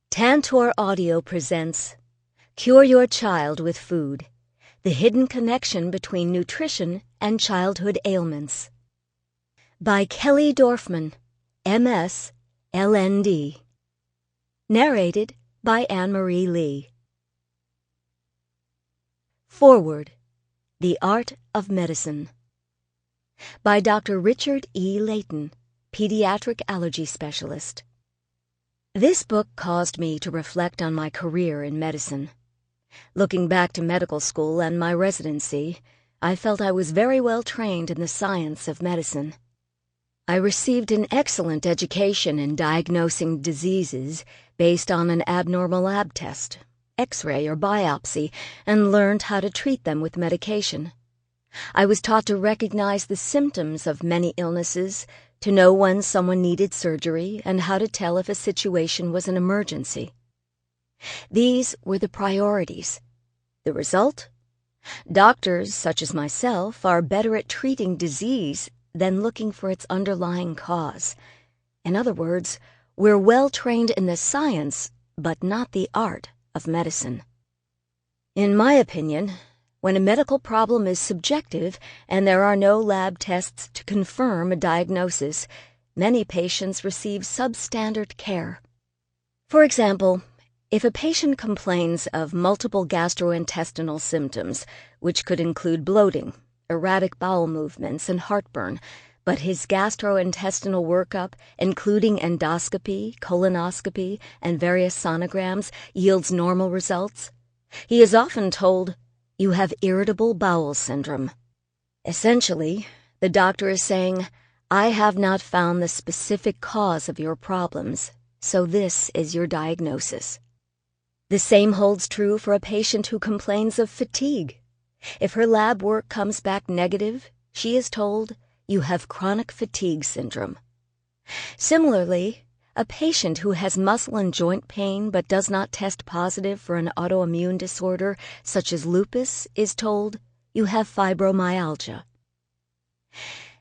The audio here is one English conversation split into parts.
Tantor Audio presents Cure Your Child with Food, the hidden connection between nutrition and childhood ailments. By Kelly Dorfman, MS, LND. Narrated by Anne-Marie Lee. Foreword. The Art of Medicine. By Dr. Richard E. Layton, Pediatric Allergy Specialist. This book caused me to reflect on my career in medicine. Looking back to medical school and my residency, I felt I was very well trained in the science of medicine. I received an excellent education in diagnosing diseases based on an abnormal lab test, X-ray or biopsy, and learned how to treat them with medication. I was taught to recognize the symptoms of many illnesses, to know when someone needed surgery, and how to tell if a situation was an emergency. These were the priorities. The result? Doctors, such as myself, are better at treating disease than looking for its underlying cause. In other words, we're well trained in the science, but not the art of medicine. In my opinion, when a medical problem is subjective and there are no lab tests to confirm a diagnosis, many patients receive substandard care. For example, if a patient complains of multiple gastrointestinal symptoms, which could include bloating, erratic bowel movements, and heartburn, but his gastrointestinal workup, including endoscopy, colonoscopy, and various sonograms, yields normal results, he is often told, "You have irritable bowel syndrome." Essentially, the doctor is saying, "I have not found the specific cause of your problems, so this is your diagnosis." The same holds true for a patient who complains of fatigue. If her lab work comes back negative, she is told, "You have chronic fatigue syndrome." Similarly, a patient who has muscle and joint pain but does not test positive for an autoimmune disorder such as lupus is told, "You have fibromyalgia."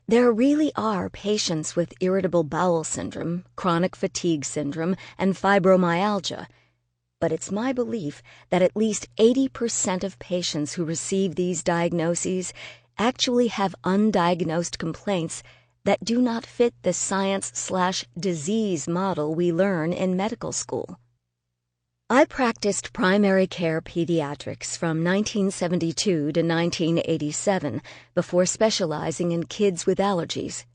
There really are patients with irritable bowel syndrome, chronic fatigue syndrome, and fibromyalgia, but it's my belief that at least 80% of patients who receive these diagnoses actually have undiagnosed complaints that do not fit the science/disease model we learn in medical school. I practiced primary care pediatrics from 1972 to 1987 before specializing in kids with allergies.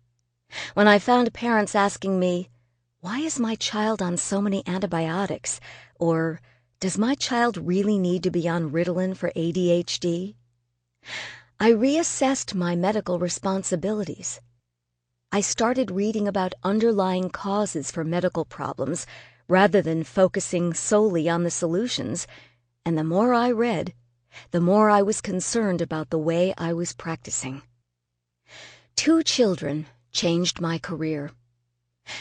When I found parents asking me, "Why is my child on so many antibiotics?" or "Does my child really need to be on Ritalin for ADHD?" I reassessed my medical responsibilities. I started reading about underlying causes for medical problems rather than focusing solely on the solutions, and the more I read, the more I was concerned about the way I was practicing. 2 children changed my career.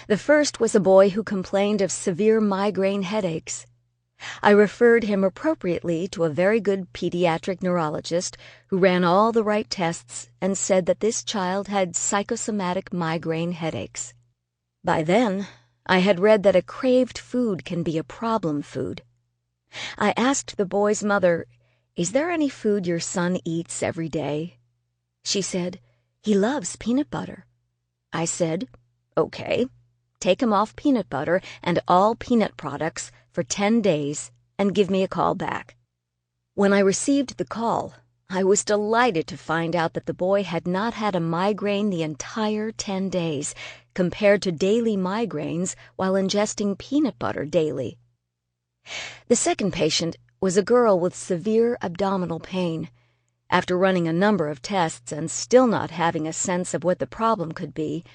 The first was a boy who complained of severe migraine headaches. I referred him appropriately to a very good pediatric neurologist who ran all the right tests and said that this child had psychosomatic migraine headaches. By then, I had read that a craved food can be a problem food. I asked the boy's mother, "Is there any food your son eats every day?" She said, "He loves peanut butter." I said, "Okay, take him off peanut butter and all peanut products for 10 days and give me a call back." When I received the call, I was delighted to find out that the boy had not had a migraine the entire 10 days, compared to daily migraines while ingesting peanut butter daily. The second patient was a girl with severe abdominal pain. After running a number of tests and still not having a sense of what the problem could be,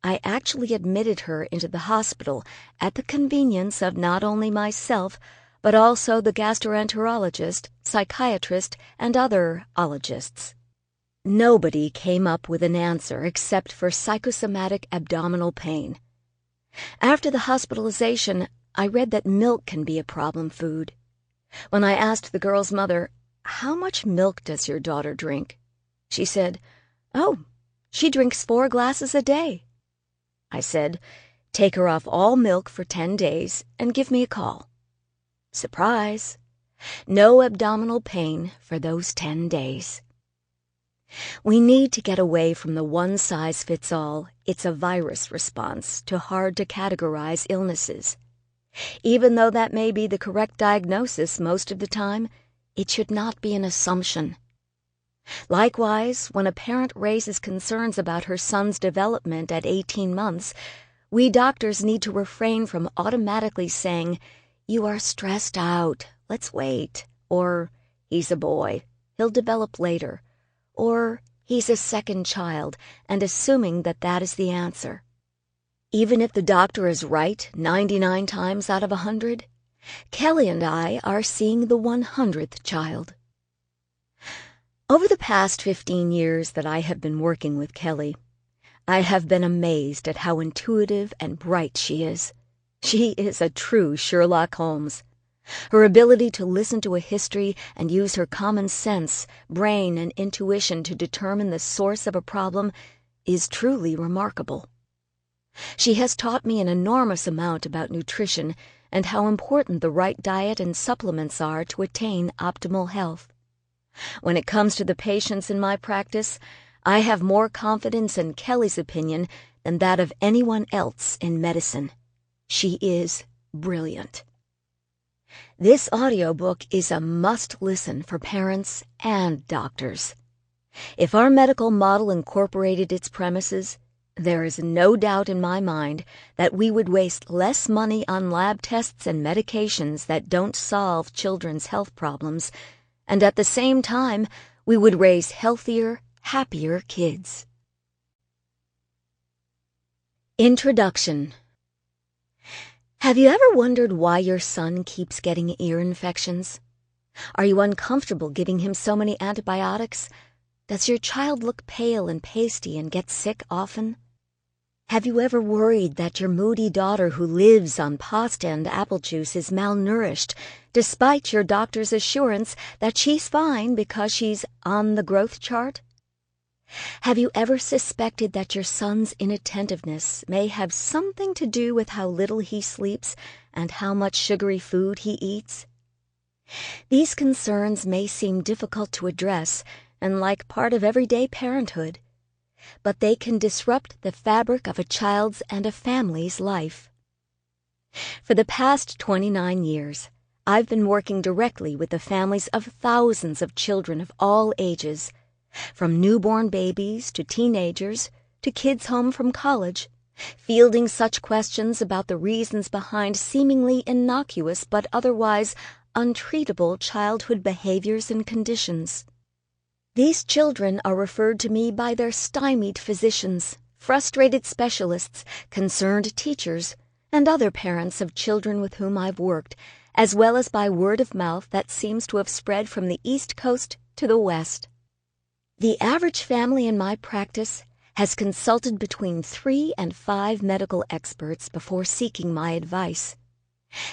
I actually admitted her into the hospital at the convenience of not only myself, but also the gastroenterologist, psychiatrist, and other ologists. Nobody came up with an answer except for psychosomatic abdominal pain. After the hospitalization, I read that milk can be a problem food. When I asked the girl's mother, "How much milk does your daughter drink?" she said, "Oh, she drinks 4 glasses a day." I said, "Take her off all milk for 10 days and give me a call." Surprise! No abdominal pain for those 10 days. We need to get away from the one-size-fits-all, it's a virus response to hard-to-categorize illnesses. Even though that may be the correct diagnosis most of the time, it should not be an assumption. Likewise, when a parent raises concerns about her son's development at 18 months, we doctors need to refrain from automatically saying, "You are stressed out, let's wait," or "He's a boy, he'll develop later," or "He's a second child," and assuming that that is the answer. Even if the doctor is right 99 times out of 100, Kelly and I are seeing the 100th child. Over the past 15 years that I have been working with Kelly, I have been amazed at how intuitive and bright she is. She is a true Sherlock Holmes. Her ability to listen to a history and use her common sense, brain, and intuition to determine the source of a problem is truly remarkable. She has taught me an enormous amount about nutrition and how important the right diet and supplements are to attain optimal health. When it comes to the patients in my practice, I have more confidence in Kelly's opinion than that of anyone else in medicine. She is brilliant. This audiobook is a must-listen for parents and doctors. If our medical model incorporated its premises, there is no doubt in my mind that we would waste less money on lab tests and medications that don't solve children's health problems, and at the same time, we would raise healthier, happier kids. Introduction. Have you ever wondered why your son keeps getting ear infections? Are you uncomfortable giving him so many antibiotics? Does your child look pale and pasty and get sick often? Have you ever worried that your moody daughter who lives on pasta and apple juice is malnourished, despite your doctor's assurance that she's fine because she's on the growth chart? Have you ever suspected that your son's inattentiveness may have something to do with how little he sleeps and how much sugary food he eats? These concerns may seem difficult to address and like part of everyday parenthood, but they can disrupt the fabric of a child's and a family's life. For the past 29 years, I've been working directly with the families of thousands of children of all ages, from newborn babies to teenagers to kids home from college, fielding such questions about the reasons behind seemingly innocuous but otherwise untreatable childhood behaviors and conditions. These children are referred to me by their stymied physicians, frustrated specialists, concerned teachers, and other parents of children with whom I've worked, as well as by word of mouth that seems to have spread from the East Coast to the West. The average family in my practice has consulted between 3 and 5 medical experts before seeking my advice.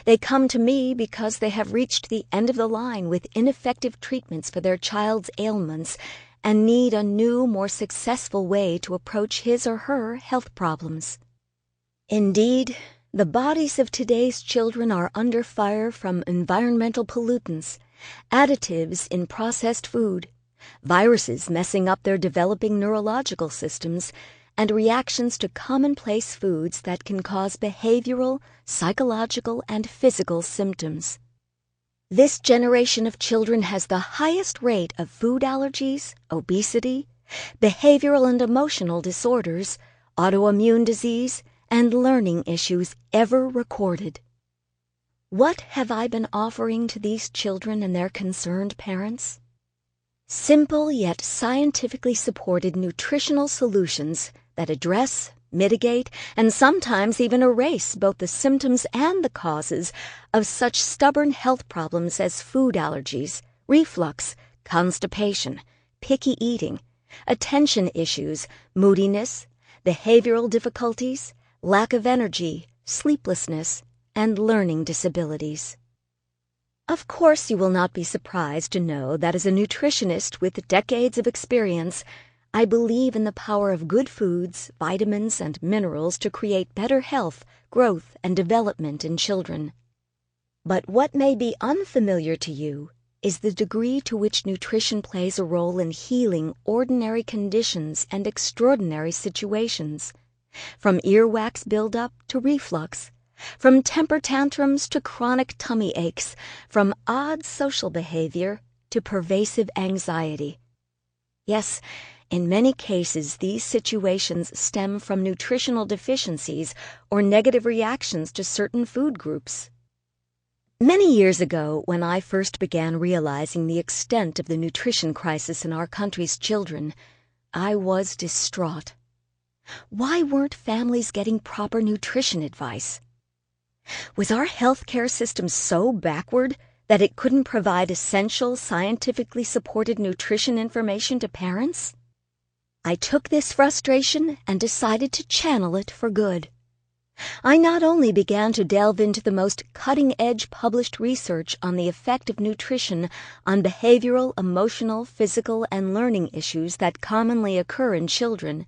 They come to me because they have reached the end of the line with ineffective treatments for their child's ailments and need a new, more successful way to approach his or her health problems. Indeed, the bodies of today's children are under fire from environmental pollutants, additives in processed food, viruses messing up their developing neurological systems, and reactions to commonplace foods that can cause behavioral, psychological, and physical symptoms. This generation of children has the highest rate of food allergies, obesity, behavioral and emotional disorders, autoimmune disease, and learning issues ever recorded. What have I been offering to these children and their concerned parents? Simple yet scientifically supported nutritional solutions that address, mitigate, and sometimes even erase both the symptoms and the causes of such stubborn health problems as food allergies, reflux, constipation, picky eating, attention issues, moodiness, behavioral difficulties, lack of energy, sleeplessness, and learning disabilities. Of course, you will not be surprised to know that as a nutritionist with decades of experience, I believe in the power of good foods, vitamins, and minerals to create better health, growth, and development in children. But what may be unfamiliar to you is the degree to which nutrition plays a role in healing ordinary conditions and extraordinary situations, from earwax buildup to reflux, from temper tantrums to chronic tummy aches, from odd social behavior to pervasive anxiety. Yes, in many cases, these situations stem from nutritional deficiencies or negative reactions to certain food groups. Many years ago, when I first began realizing the extent of the nutrition crisis in our country's children, I was distraught. Why weren't families getting proper nutrition advice? Was our healthcare system so backward that it couldn't provide essential, scientifically supported nutrition information to parents? I took this frustration and decided to channel it for good. I not only began to delve into the most cutting-edge published research on the effect of nutrition on behavioral, emotional, physical, and learning issues that commonly occur in children,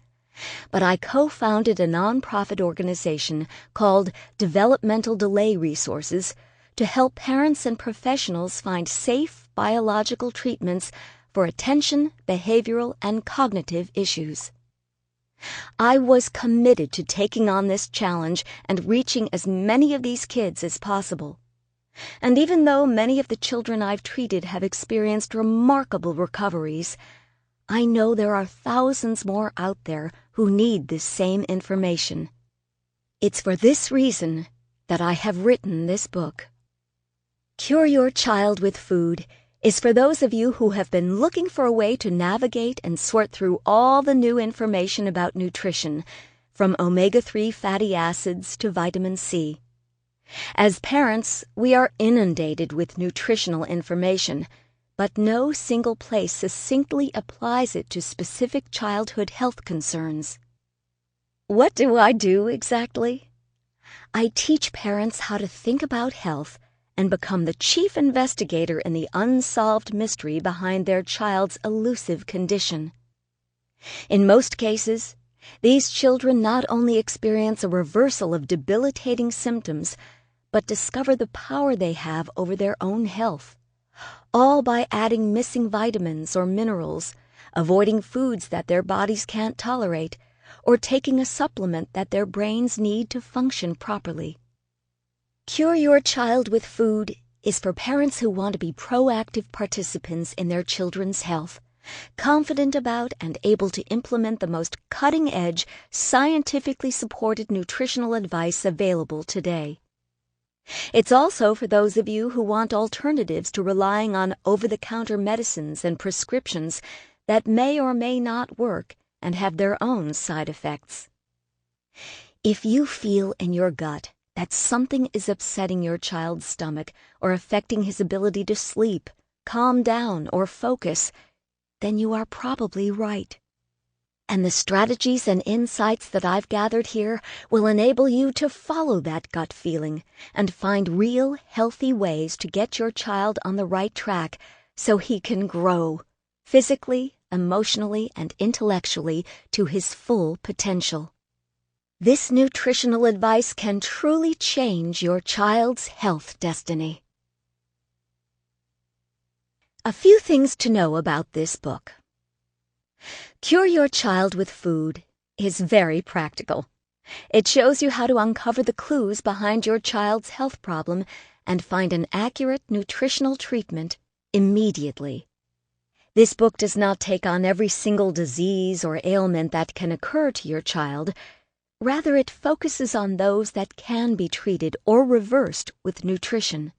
but I co-founded a nonprofit organization called Developmental Delay Resources to help parents and professionals find safe biological treatments for attention, behavioral, and cognitive issues. I was committed to taking on this challenge and reaching as many of these kids as possible. And even though many of the children I've treated have experienced remarkable recoveries, I know there are thousands more out there who need this same information. It's for this reason that I have written this book. Cure Your Child with Food is for those of you who have been looking for a way to navigate and sort through all the new information about nutrition, from omega-3 fatty acids to vitamin C. As parents, we are inundated with nutritional information, but no single place succinctly applies it to specific childhood health concerns. What do I do exactly? I teach parents how to think about health and become the chief investigator in the unsolved mystery behind their child's elusive condition. In most cases, these children not only experience a reversal of debilitating symptoms, but discover the power they have over their own health, all by adding missing vitamins or minerals, avoiding foods that their bodies can't tolerate, or taking a supplement that their brains need to function properly. Cure Your Child with Food is for parents who want to be proactive participants in their children's health, confident about and able to implement the most cutting-edge, scientifically supported nutritional advice available today. It's also for those of you who want alternatives to relying on over-the-counter medicines and prescriptions that may or may not work and have their own side effects. If you feel in your gut that something is upsetting your child's stomach or affecting his ability to sleep, calm down, or focus, then you are probably right. And the strategies and insights that I've gathered here will enable you to follow that gut feeling and find real, healthy ways to get your child on the right track so he can grow, physically, emotionally, and intellectually to his full potential. This nutritional advice can truly change your child's health destiny. A few things to know about this book. Cure Your Child with Food is very practical. It shows you how to uncover the clues behind your child's health problem and find an accurate nutritional treatment immediately. This book does not take on every single disease or ailment that can occur to your child. Rather, it focuses on those that can be treated or reversed with nutrition.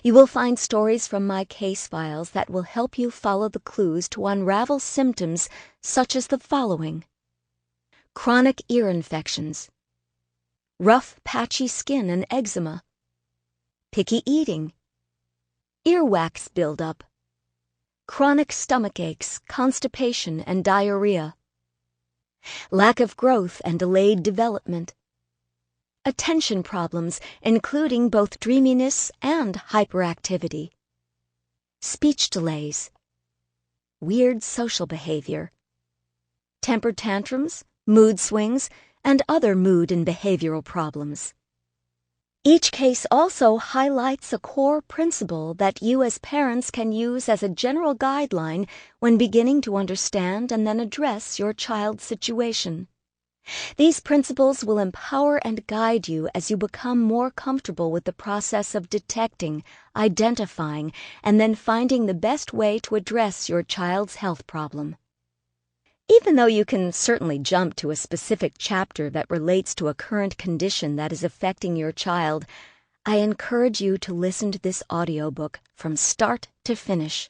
You will find stories from my case files that will help you follow the clues to unravel symptoms such as the following: chronic ear infections, rough, patchy skin and eczema, picky eating, earwax buildup, chronic stomach aches, constipation, and diarrhea, lack of growth and delayed development, attention problems including both dreaminess and hyperactivity, speech delays, weird social behavior, temper tantrums, mood swings, and other mood and behavioral problems. Each case also highlights a core principle that you as parents can use as a general guideline when beginning to understand and then address your child's situation. These principles will empower and guide you as you become more comfortable with the process of detecting, identifying, and then finding the best way to address your child's health problem. Even though you can certainly jump to a specific chapter that relates to a current condition that is affecting your child, I encourage you to listen to this audiobook from start to finish.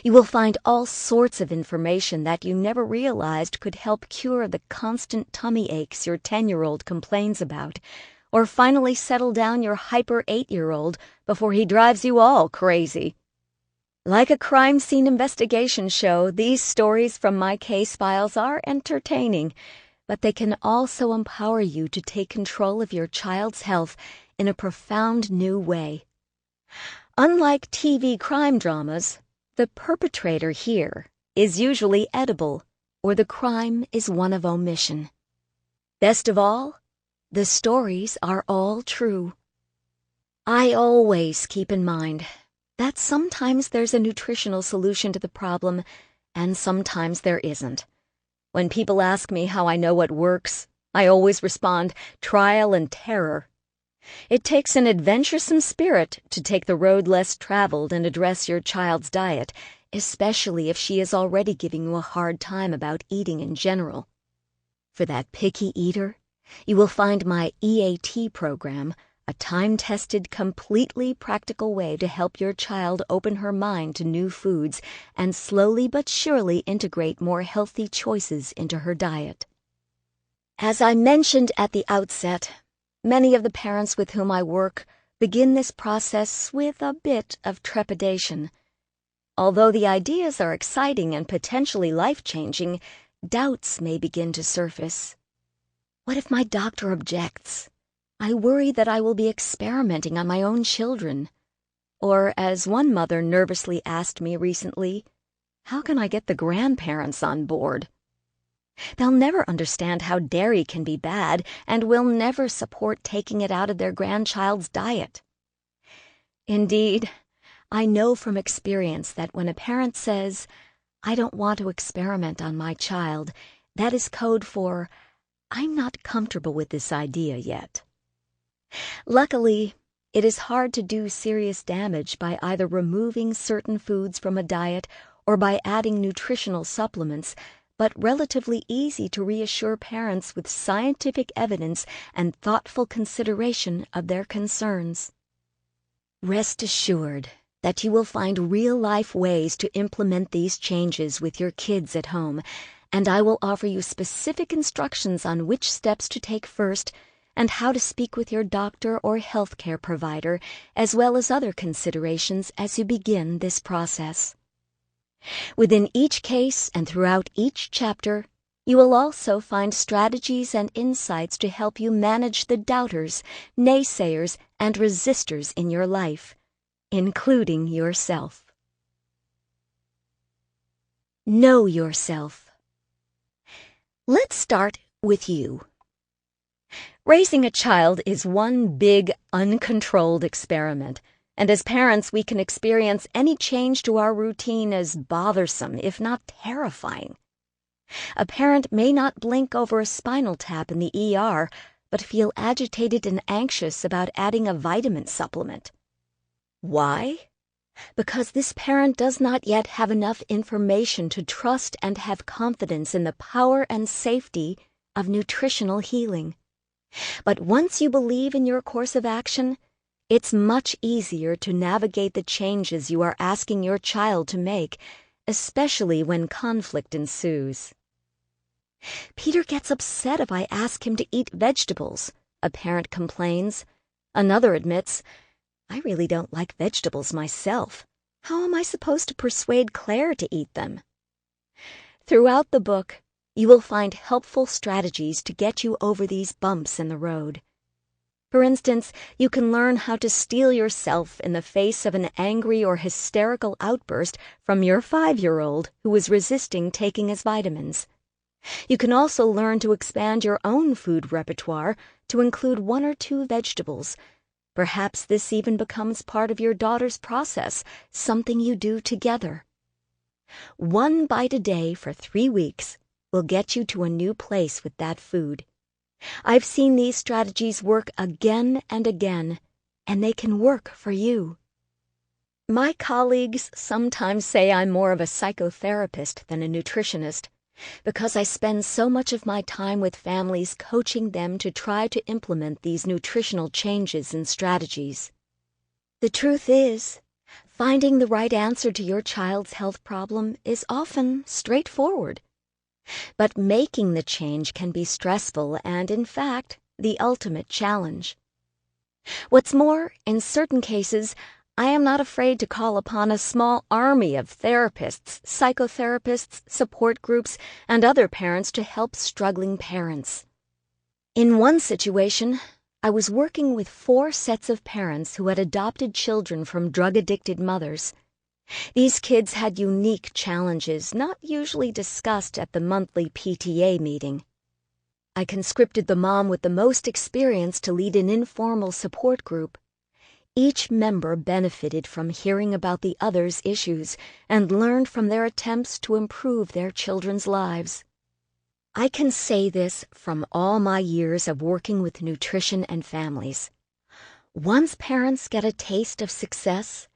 You will find all sorts of information that you never realized could help cure the constant tummy aches your 10-year-old complains about, or finally settle down your hyper 8-year-old before he drives you all crazy. Like a crime scene investigation show, these stories from my case files are entertaining, but they can also empower you to take control of your child's health in a profound new way. Unlike TV crime dramas, the perpetrator here is usually edible, or the crime is one of omission. Best of all, the stories are all true. I always keep in mind that sometimes there's a nutritional solution to the problem, and sometimes there isn't. When people ask me how I know what works, I always respond, trial and terror. It takes an adventuresome spirit to take the road less traveled and address your child's diet, especially if she is already giving you a hard time about eating in general. For that picky eater, you will find my EAT program, a time-tested, completely practical way to help your child open her mind to new foods and slowly but surely integrate more healthy choices into her diet. As I mentioned at the outset, many of the parents with whom I work begin this process with a bit of trepidation. Although the ideas are exciting and potentially life-changing, doubts may begin to surface. What if my doctor objects? I worry that I will be experimenting on my own children. Or, as one mother nervously asked me recently, how can I get the grandparents on board? They'll never understand how dairy can be bad and will never support taking it out of their grandchild's diet. Indeed, I know from experience that when a parent says, "I don't want to experiment on my child," that is code for, "I'm not comfortable with this idea yet." Luckily, it is hard to do serious damage by either removing certain foods from a diet or by adding nutritional supplements, but relatively easy to reassure parents with scientific evidence and thoughtful consideration of their concerns. Rest assured that you will find real-life ways to implement these changes with your kids at home, and I will offer you specific instructions on which steps to take first and how to speak with your doctor or healthcare provider, as well as other considerations as you begin this process. Within each case and throughout each chapter, you will also find strategies and insights to help you manage the doubters, naysayers, and resistors in your life, including yourself. Know yourself. Let's start with you. Raising a child is one big, uncontrolled experiment, and as parents we can experience any change to our routine as bothersome, if not terrifying. A parent may not blink over a spinal tap in the ER, but feel agitated and anxious about adding a vitamin supplement. Why? Because this parent does not yet have enough information to trust and have confidence in the power and safety of nutritional healing. But once you believe in your course of action, it's much easier to navigate the changes you are asking your child to make, especially when conflict ensues. Peter gets upset if I ask him to eat vegetables, a parent complains. Another admits, I really don't like vegetables myself. How am I supposed to persuade Claire to eat them? Throughout the book, you will find helpful strategies to get you over these bumps in the road. For instance, you can learn how to steel yourself in the face of an angry or hysterical outburst from your 5-year-old who is resisting taking his vitamins. You can also learn to expand your own food repertoire to include 1 or 2 vegetables. Perhaps this even becomes part of your daughter's process, something you do together. 1 bite a day for 3 weeks will get you to a new place with that food. I've seen these strategies work again and again, and they can work for you. My colleagues sometimes say I'm more of a psychotherapist than a nutritionist, because I spend so much of my time with families coaching them to try to implement these nutritional changes and strategies. The truth is, finding the right answer to your child's health problem is often straightforward. But making the change can be stressful and, in fact, the ultimate challenge. What's more, in certain cases, I am not afraid to call upon a small army of therapists, psychotherapists, support groups, and other parents to help struggling parents. In one situation, I was working with 4 sets of parents who had adopted children from drug-addicted mothers. These kids had unique challenges not usually discussed at the monthly PTA meeting. I conscripted the mom with the most experience to lead an informal support group. Each member benefited from hearing about the other's issues and learned from their attempts to improve their children's lives. I can say this from all my years of working with nutrition and families. Once parents get a taste of success,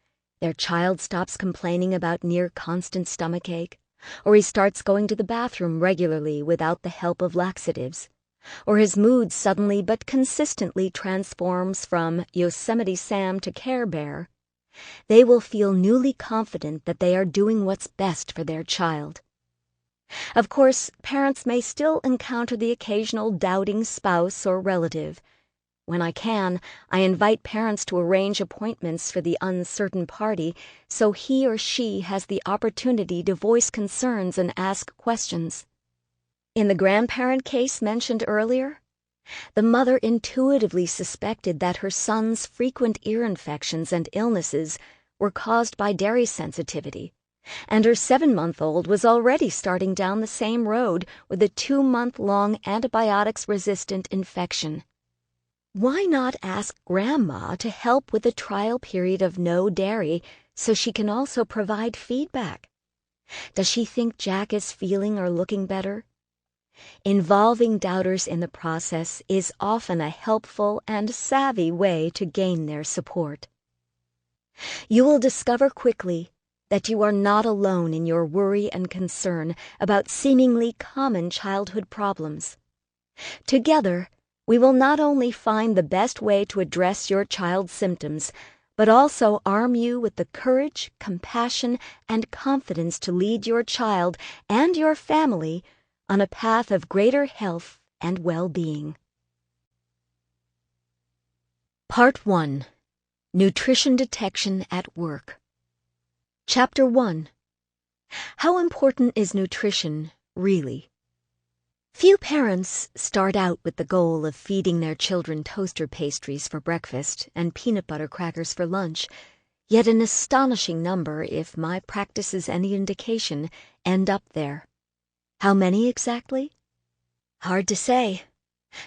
their child stops complaining about near constant stomachache, or he starts going to the bathroom regularly without the help of laxatives, or his mood suddenly but consistently transforms from Yosemite Sam to Care Bear. They will feel newly confident that they are doing what's best for their child. Of course, parents may still encounter the occasional doubting spouse or relative. When I can, I invite parents to arrange appointments for the uncertain party so he or she has the opportunity to voice concerns and ask questions. In the grandparent case mentioned earlier, the mother intuitively suspected that her son's frequent ear infections and illnesses were caused by dairy sensitivity, and her 7-month-old was already starting down the same road with a 2-month-long antibiotics-resistant infection. Why not ask Grandma to help with the trial period of no dairy so she can also provide feedback? Does she think Jack is feeling or looking better? Involving doubters in the process is often a helpful and savvy way to gain their support. You will discover quickly that you are not alone in your worry and concern about seemingly common childhood problems. Together, we will not only find the best way to address your child's symptoms, but also arm you with the courage, compassion, and confidence to lead your child and your family on a path of greater health and well-being. Part 1. Nutrition Detection at Work. Chapter 1. How important is nutrition, really? Few parents start out with the goal of feeding their children toaster pastries for breakfast and peanut butter crackers for lunch, yet an astonishing number, if my practice is any indication, end up there. How many exactly? Hard to say,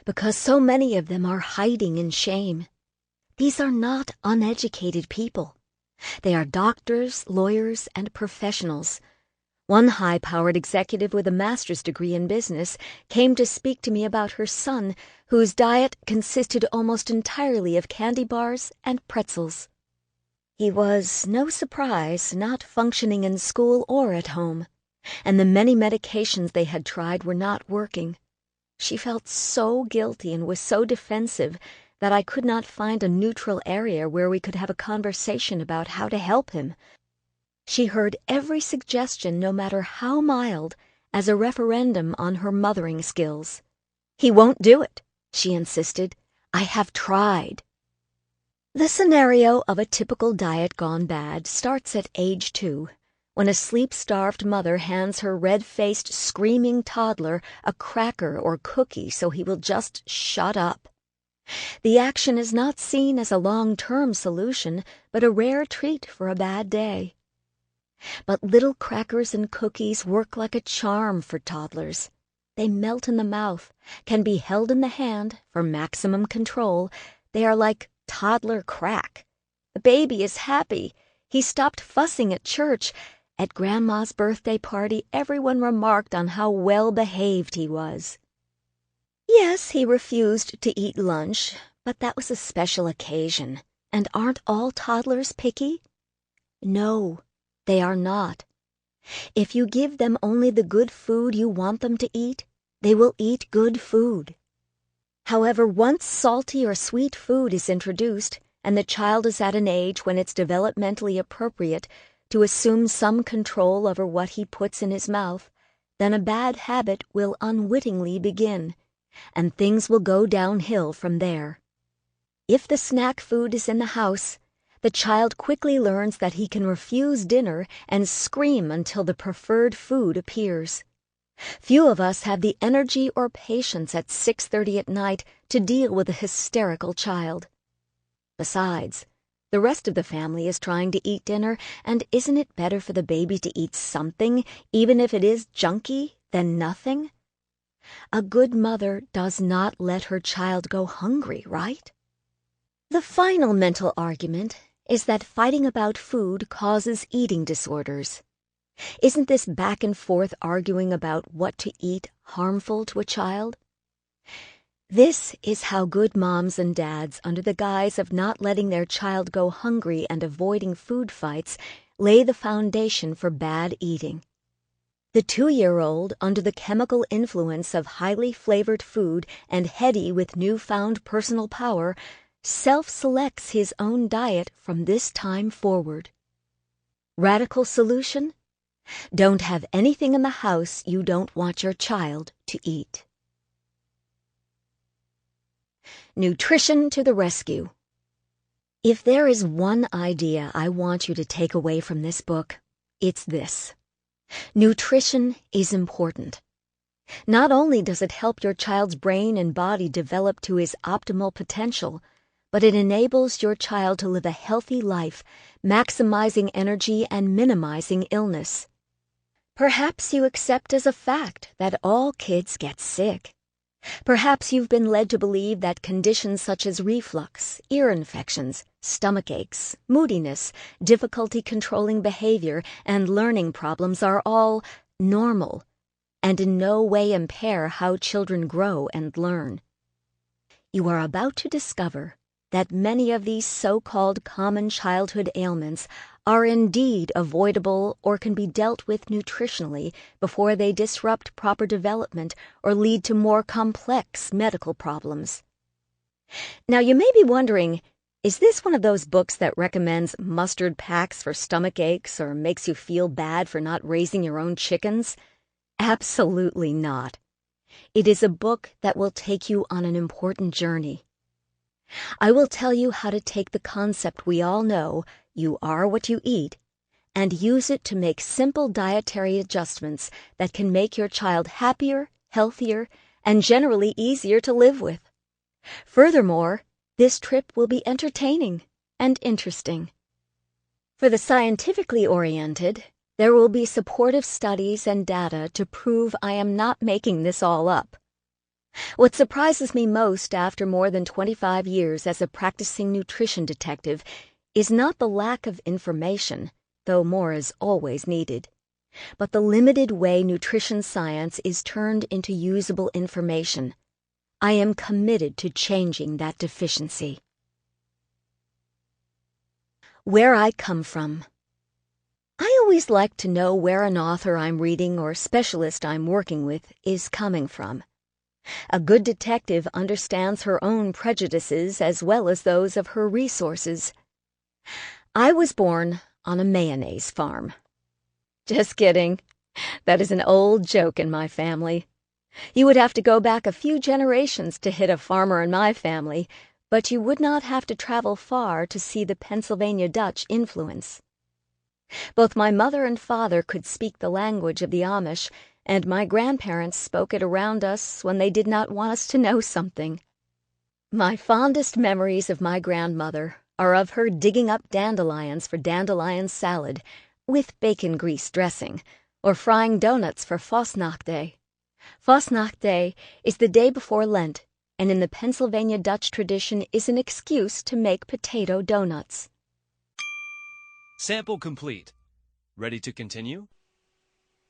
because so many of them are hiding in shame. These are not uneducated people. They are doctors, lawyers, and professionals. One high-powered executive with a master's degree in business came to speak to me about her son, whose diet consisted almost entirely of candy bars and pretzels. He was, no surprise, not functioning in school or at home, and the many medications they had tried were not working. She felt so guilty and was so defensive that I could not find a neutral area where we could have a conversation about how to help him. She heard every suggestion, no matter how mild, as a referendum on her mothering skills. "He won't do it," she insisted. "I have tried." The scenario of a typical diet gone bad starts at age 2, when a sleep-starved mother hands her red-faced, screaming toddler a cracker or cookie so he will just shut up. The action is not seen as a long-term solution, but a rare treat for a bad day. But little crackers and cookies work like a charm for toddlers. They melt in the mouth, can be held in the hand for maximum control. They are like toddler crack. The baby is happy. He stopped fussing at church. At Grandma's birthday party, everyone remarked on how well behaved he was. Yes, he refused to eat lunch, but that was a special occasion. And aren't all toddlers picky? No, they are not. If you give them only the good food you want them to eat, they will eat good food. However, once salty or sweet food is introduced, and the child is at an age when it's developmentally appropriate to assume some control over what he puts in his mouth, then a bad habit will unwittingly begin, and things will go downhill from there. If the snack food is in the house, the child quickly learns that he can refuse dinner and scream until the preferred food appears. Few of us have the energy or patience at 6:30 at night to deal with a hysterical child. Besides, the rest of the family is trying to eat dinner, and isn't it better for the baby to eat something, even if it is junky, than nothing? A good mother does not let her child go hungry, right? The final mental argument is that fighting about food causes eating disorders. Isn't this back and forth arguing about what to eat harmful to a child? This is how good moms and dads, under the guise of not letting their child go hungry and avoiding food fights, lay the foundation for bad eating. The 2-year-old, under the chemical influence of highly flavored food and heady with newfound personal power, self-selects his own diet from this time forward. Radical solution? Don't have anything in the house you don't want your child to eat. Nutrition to the rescue. If there is one idea I want you to take away from this book, it's this. Nutrition is important. Not only does it help your child's brain and body develop to his optimal potential, but it enables your child to live a healthy life, maximizing energy and minimizing illness. Perhaps you accept as a fact that all kids get sick. Perhaps you've been led to believe that conditions such as reflux, ear infections, stomach aches, moodiness, difficulty controlling behavior, and learning problems are all normal and in no way impair how children grow and learn. You are about to discover that many of these so-called common childhood ailments are indeed avoidable or can be dealt with nutritionally before they disrupt proper development or lead to more complex medical problems. Now you may be wondering, is this one of those books that recommends mustard packs for stomach aches or makes you feel bad for not raising your own chickens? Absolutely not. It is a book that will take you on an important journey. I will tell you how to take the concept we all know, you are what you eat, and use it to make simple dietary adjustments that can make your child happier, healthier, and generally easier to live with. Furthermore, this trip will be entertaining and interesting. For the scientifically oriented, there will be supportive studies and data to prove I am not making this all up. What surprises me most after more than 25 years as a practicing nutrition detective is not the lack of information, though more is always needed, but the limited way nutrition science is turned into usable information. I am committed to changing that deficiency. Where I come from. I always like to know where an author I'm reading or specialist I'm working with is coming from. A good detective understands her own prejudices as well as those of her resources. I was born on a mayonnaise farm. Just kidding. That is an old joke in my family. You would have to go back a few generations to hit a farmer in my family, but you would not have to travel far to see the Pennsylvania Dutch influence. Both my mother and father could speak the language of the Amish, and my grandparents spoke it around us when they did not want us to know something. My fondest memories of my grandmother are of her digging up dandelions for dandelion salad, with bacon grease dressing, or frying donuts for Fasnacht Day. Fastnacht Day is the day before Lent, and in the Pennsylvania Dutch tradition is an excuse to make potato donuts. Sample complete. Ready to continue?